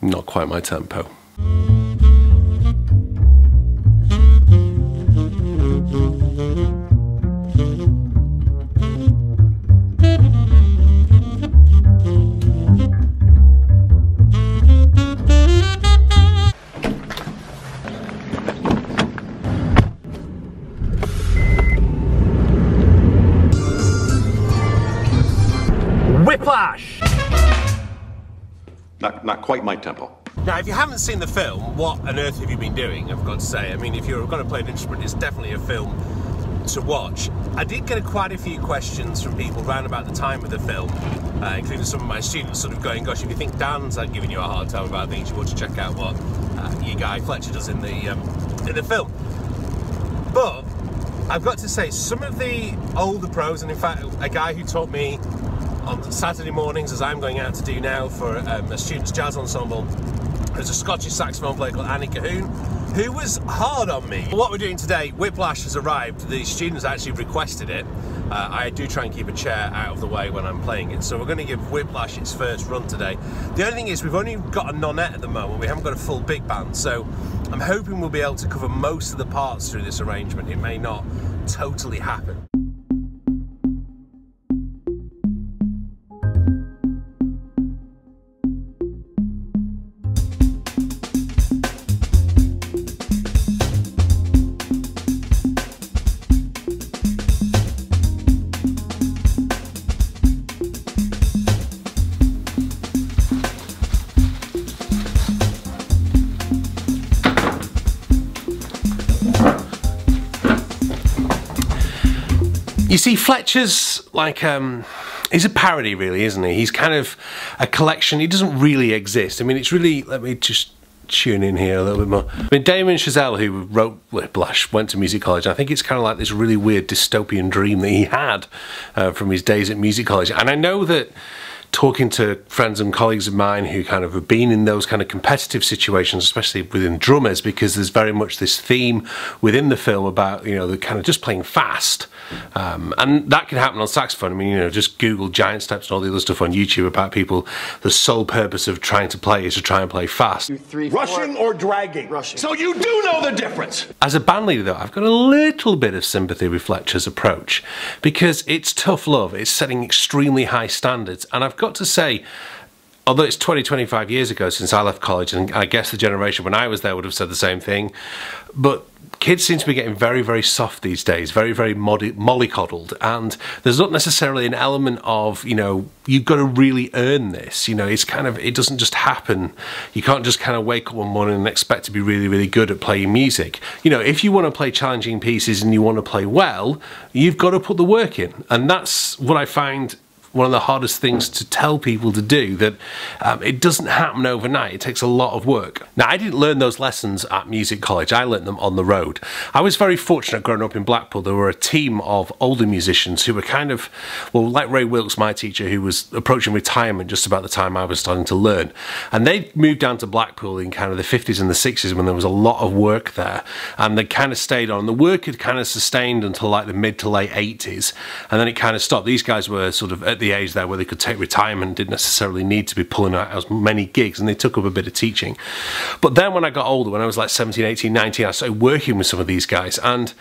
not quite my tempo. Whiplash! Not quite my tempo. Now, if you haven't seen the film, what on earth have you been doing, I've got to say. I mean, if you're going to play an instrument, it's definitely a film to watch. I did get quite a few questions from people around about the time of the film, including some of my students sort of going, gosh, if you think Dan's giving you a hard time about things, you ought to check out what your guy Fletcher does in the film. But I've got to say, some of the older pros, and in fact, a guy who taught me on Saturday mornings, as I'm going out to do now for a student's jazz ensemble, there's a Scottish saxophone player called Annie Cahoon, who was hard on me. What we're doing today, Whiplash has arrived. The students actually requested it. I do try and keep a chair out of the way when I'm playing it, so we're going to give Whiplash its first run today. The only thing is, we've only got a nonette at the moment. We haven't got a full big band, so I'm hoping we'll be able to cover most of the parts through this arrangement. It may not totally happen. You see, Fletcher's like, he's a parody really, isn't he? He's kind of a collection, he doesn't really exist. I mean, it's really, let me just tune in here a little bit more. I mean, Damien Chazelle, who wrote Whiplash, went to music college. I think it's kind of like this really weird dystopian dream that he had from his days at music college. And I know that talking to friends and colleagues of mine who kind of have been in those kind of competitive situations, especially within drummers, because there's very much this theme within the film about, you know, the kind of just playing fast. And that can happen on saxophone. I mean, you know, just Google giant steps and all the other stuff on YouTube about people, the sole purpose of trying to play is to try and play fast. 2, 3, 4. Rushing or dragging? Rushing. So you do know the difference! As a band leader though, I've got a little bit of sympathy with Fletcher's approach, because it's tough love, it's setting extremely high standards, and I've got to say, although it's 20-25 years ago since I left college, and I guess the generation when I was there would have said the same thing, but kids seem to be getting very, very soft these days, very, very mollycoddled, and there's not necessarily an element of, you know, you've got to really earn this, you know, it's kind of, it doesn't just happen. You can't just kind of wake up one morning and expect to be really, really good at playing music. You know, if you want to play challenging pieces and you want to play well, you've got to put the work in, and that's what I find one of the hardest things to tell people to do, that it doesn't happen overnight. It takes a lot of work. Now, I didn't learn those lessons at music college. I learned them on the road. I was very fortunate growing up in Blackpool. There were a team of older musicians who were kind of, well, like Ray Wilkes, my teacher, who was approaching retirement just about the time I was starting to learn. And they moved down to Blackpool in kind of the 50s and the 60s when there was a lot of work there. And they kind of stayed on. The work had kind of sustained until like the mid to late 80s. And then it kind of stopped. These guys were sort of at the age there where they could take retirement, didn't necessarily need to be pulling out as many gigs, and they took up a bit of teaching. But then when I got older, when I was like 17, 18, 19, I started working with some of these guys, and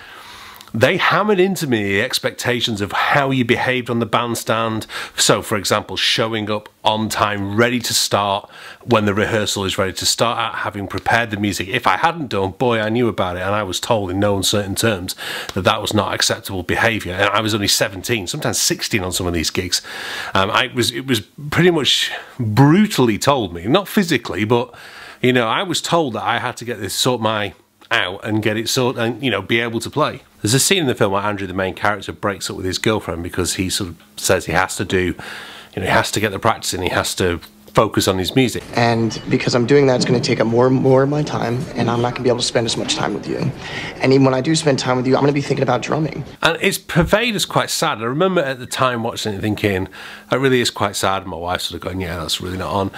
they hammered into me the expectations of how you behaved on the bandstand. So, for example, showing up on time, ready to start when the rehearsal is ready to start at, having prepared the music. If I hadn't done, boy, I knew about it, and I was told in no uncertain terms that that was not acceptable behaviour. And I was only 17, sometimes 16 on some of these gigs. It was pretty much brutally told me, not physically, but, you know, I was told that I had to get this sort my out and get it sorted and, you know, be able to play. There's a scene in the film where Andrew, the main character, breaks up with his girlfriend because he sort of says he has to do, you know, he has to get the practice and he has to focus on his music. And because I'm doing that, it's going to take up more and more of my time, and I'm not going to be able to spend as much time with you. And even when I do spend time with you, I'm going to be thinking about drumming. And it's purveyed as quite sad. I remember at the time watching it thinking, that really is quite sad. And my wife sort of going, yeah, that's really not on.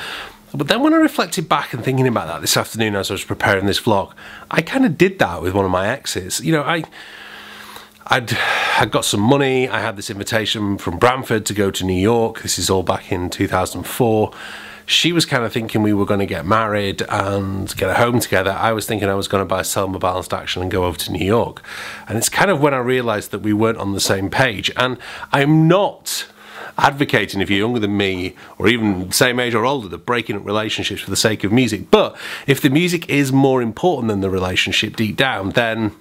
But then when I reflected back and thinking about that this afternoon as I was preparing this vlog, I kind of did that with one of my exes. You know, I'd got some money, I had this invitation from Bramford to go to New York. This is all back in 2004, she was kind of thinking we were going to get married and get a home together. I was thinking I was going to buy Selma Balanced Action and go over to New York. And it's kind of when I realised that we weren't on the same page. And I'm not advocating, if you're younger than me or even same age or older, that breaking up relationships for the sake of music. But if the music is more important than the relationship deep down, then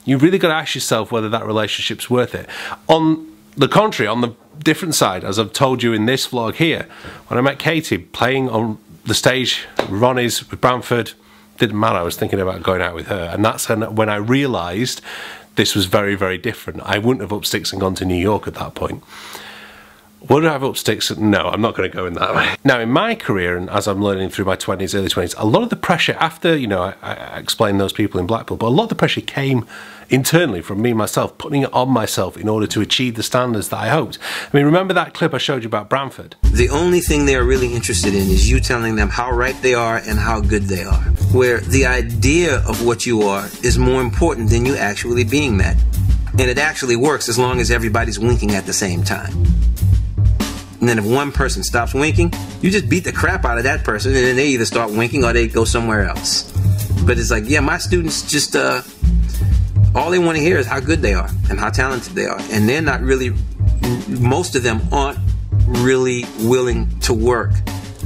you've really got to ask yourself whether that relationship's worth it. On the contrary, on the different side, as I've told you in this vlog here, when I met Katie playing on the stage with Ronnie's, with Bramford, didn't matter, I was thinking about going out with her. And that's when I realised this was very, very different. I wouldn't have up sticks and gone to New York at that point. Would I have up sticks? No, I'm not going to go in that way. Now, in my career, and as I'm learning through my 20s, early 20s, a lot of the pressure after, you know, I explained those people in Blackpool, but a lot of the pressure came internally from me myself, putting it on myself in order to achieve the standards that I hoped. I mean, remember that clip I showed you about Bramford? The only thing they're really interested in is you telling them how right they are and how good they are. Where the idea of what you are is more important than you actually being that. And it actually works as long as everybody's winking at the same time. And then if one person stops winking, you just beat the crap out of that person, and then they either start winking or they go somewhere else. But it's like, yeah, my students just, all they want to hear is how good they are and how talented they are. And they're not really, most of them aren't really willing to work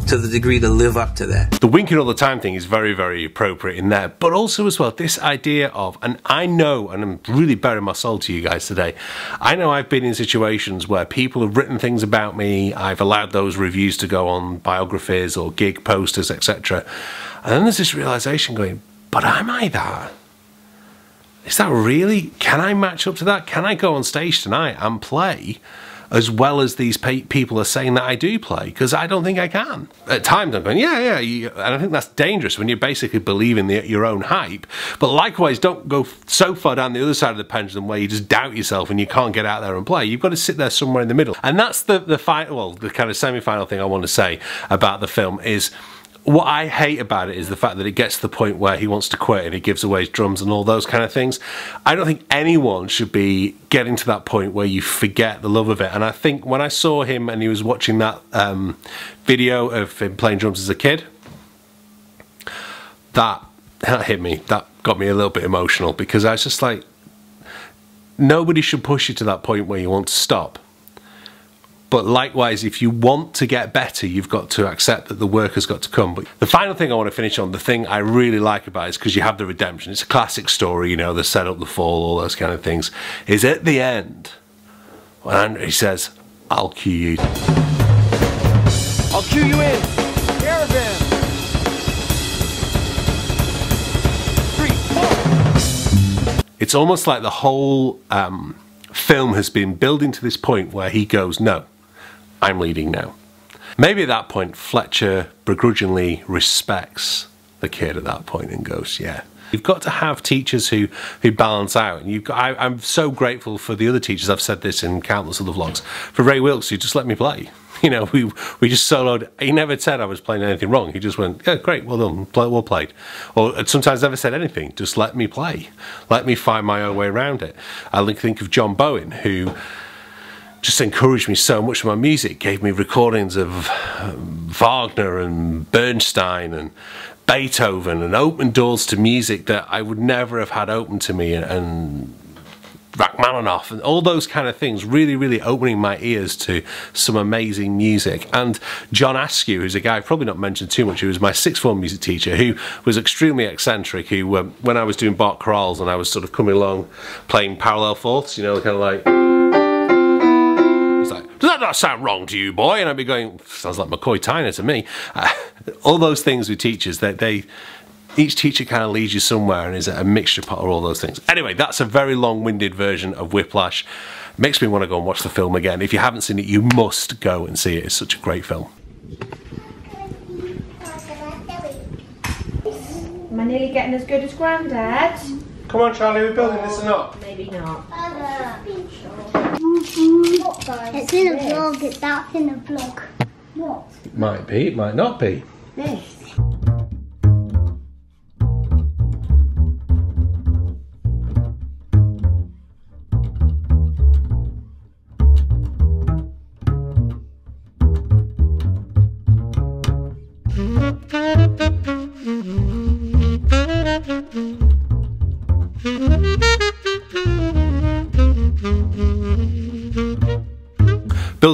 to the degree to live up to that. The winking all the time thing is very, very appropriate in there, but also as well, this idea of, and I know, and I'm really bearing my soul to you guys today, I know I've been in situations where people have written things about me, I've allowed those reviews to go on biographies or gig posters, etc. And then there's this realization going, but am I that? Is that really, can I match up to that? Can I go on stage tonight and play as well as these people are saying that I do play? Because I don't think I can. At times I'm going, yeah, and I think that's dangerous when you're basically believing your own hype. But likewise, don't go so far down the other side of the pendulum where you just doubt yourself and you can't get out there and play. You've got to sit there somewhere in the middle. And that's the kind of semi-final thing I want to say about the film is, what I hate about it is the fact that it gets to the point where he wants to quit and he gives away his drums and all those kind of things. I don't think anyone should be getting to that point where you forget the love of it. And I think when I saw him and he was watching that video of him playing drums as a kid, that hit me. That got me a little bit emotional, because I was just like, nobody should push you to that point where you want to stop. But likewise, if you want to get better, you've got to accept that the work has got to come. But the final thing I want to finish on, the thing I really like about it, is because you have the redemption. It's a classic story, you know, the setup, the fall, all those kind of things. Is at the end, when he says, I'll cue you. I'll cue you in. Caravan. 3, 4. It's almost like the whole film has been building to this point where he goes, no, I'm leading now. Maybe at that point, Fletcher begrudgingly respects the kid at that point and goes, yeah. You've got to have teachers who balance out. And I'm so grateful for the other teachers. I've said this in countless other vlogs. For Ray Wilkes, who just let me play. You know, we just soloed. He never said I was playing anything wrong. He just went, yeah, great, well done, well played. Or sometimes never said anything. Just let me play. Let me find my own way around it. I think of John Bowen, who just encouraged me so much with my music, gave me recordings of Wagner and Bernstein and Beethoven, and opened doors to music that I would never have had open to me, and Rachmaninoff and all those kind of things, really, really opening my ears to some amazing music. And John Askew, who's a guy I've probably not mentioned too much, who was my sixth form music teacher, who was extremely eccentric, who when I was doing Bach chorales and I was sort of coming along playing parallel fourths, you know, kind of like, he's like, does that not sound wrong to you, boy? And I'd be going, sounds like McCoy Tyner to me. All those things with teachers, each teacher kind of leads you somewhere and is a mixture pot of all those things. Anyway, that's a very long-winded version of Whiplash. Makes me want to go and watch the film again. If you haven't seen it, you must go and see it. It's such a great film. Am I nearly getting as good as Grandad? Come on, Charlie, we're building this and up. Maybe not. It's in a vlog, that's in a vlog. What? It might be, it might not be. This.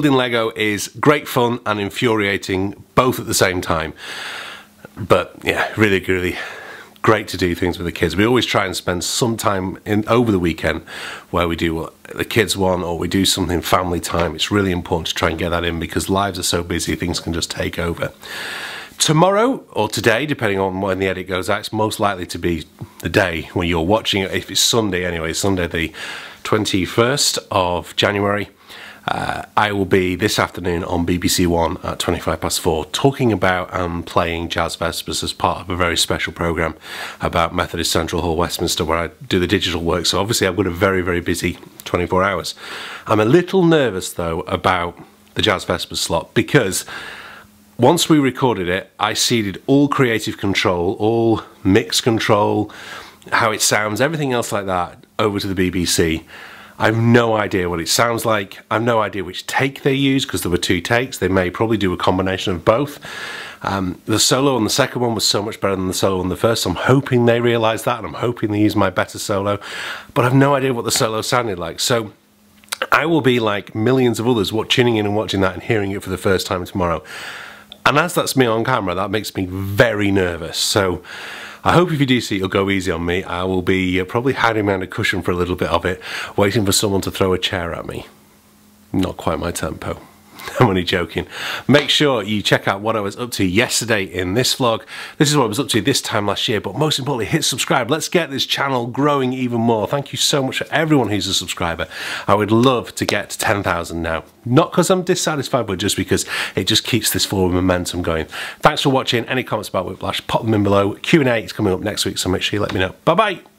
building Lego is great fun and infuriating both at the same time. But yeah, really great to do things with the kids. We always try and spend some time over the weekend where we do what the kids want, or we do something family time. It's really important to try and get that in because lives are so busy, things can just take over. Tomorrow, or today, depending on when the edit goes out, it's most likely to be the day when you're watching it. If it's Sunday anyway, Sunday the 21st of January, I will be this afternoon on BBC One at 4:25 talking about playing Jazz Vespers as part of a very special programme about Methodist Central Hall, Westminster, where I do the digital work. So obviously I've got a very busy 24 hours. I'm a little nervous though about the Jazz Vespers slot because once we recorded it, I ceded all creative control, all mix control, how it sounds, everything else like that over to the BBC. I have no idea what it sounds like. I have no idea which take they use because there were 2 takes. They may probably do a combination of both. The solo on the second one was so much better than the solo on the first. So I'm hoping they realise that, and I'm hoping they use my better solo. But I have no idea what the solo sounded like. So I will be like millions of others tuning in and watching that and hearing it for the first time tomorrow. And as that's me on camera, that makes me very nervous. So I hope if you do see it, you'll go easy on me. I will be probably hiding behind a cushion for a little bit of it, waiting for someone to throw a chair at me. Not quite my tempo. I'm only joking. Make sure you check out what I was up to yesterday in this vlog. This is what I was up to this time last year, but most importantly, hit subscribe. Let's get this channel growing even more. Thank you so much for everyone who's a subscriber. I would love to get to 10,000 now. Not because I'm dissatisfied, but just because it just keeps this forward momentum going. Thanks for watching. Any comments about Whiplash, pop them in below. Q&A is coming up next week, so make sure you let me know. Bye-bye.